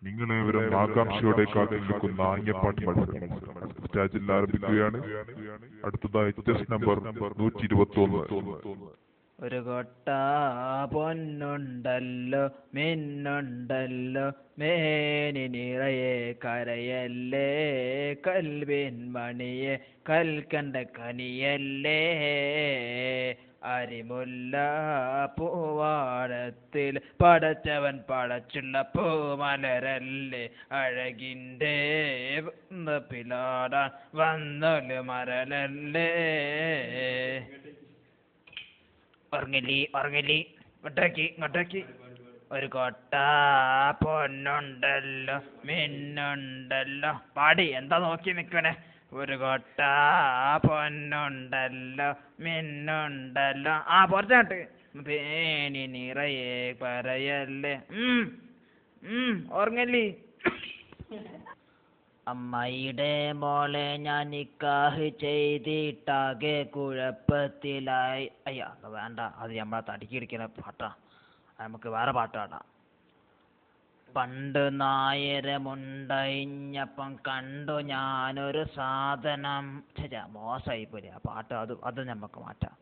നിങ്ങളേവരും ആകാംക്ഷയോടെ കാത്തിരിക്കുന്ന ആംഗ്യപ്പാട്ട് മത്സരം സ്റ്റേജിൽ ആരംഭിക്കുകയാണ്. അടുത്തതായി ടെസ്റ്റ് നമ്പർ 121. ഒരു കൊട്ട പൊന്നുണ്ടല്ലോ മിന്നുണ്ടല്ലോ മേനി നിറയെ കരയല്ലേ കൽവിൻ മണിയെ കൽക്കണ്ട കനിയല്ലേ അരിമുല്ല പൂവാടത്തിൽ പടച്ചവൻ പടച്ചുള്ള പൂമലരല്ലേ അഴകിൻ്റെ പിലാടാൻ വന്നൊരു മരലല്ലേ. ഉറങ്ങില്ലി ഇങ്ങോട്ടേക്ക്. ഒരു കൊട്ട പൊന്നുണ്ടല്ലോ മിന്നുണ്ടല്ലോ പാടി എന്താ നോക്കി നിൽക്കണേ. ഒരു കൊട്ട പൊന്നുണ്ടല്ലോ മിന്നുണ്ടല്ലോ പുറത്തോട്ട് പേനി നിറയെ പറയല്ലേ. ഉറങ്ങല്ലി. അമ്മയുടെ മോളെ ഞാൻ നിക്കാഹ് ചെയ്തിട്ടാകെ കുഴപ്പത്തിലായി. അയ്യ വേണ്ട, അത് നമ്മളെ തടിക്കിടിക്കുന്ന പാട്ടാ, നമുക്ക് വേറെ പാട്ട് പാടാം. പണ്ട് നായരമുണ്ടയിഞ്ഞപ്പം കണ്ടു ഞാനൊരു സാധനം. മോശമായി പോലെ ആ പാട്ട്, അത് നമുക്ക് മാറ്റാം.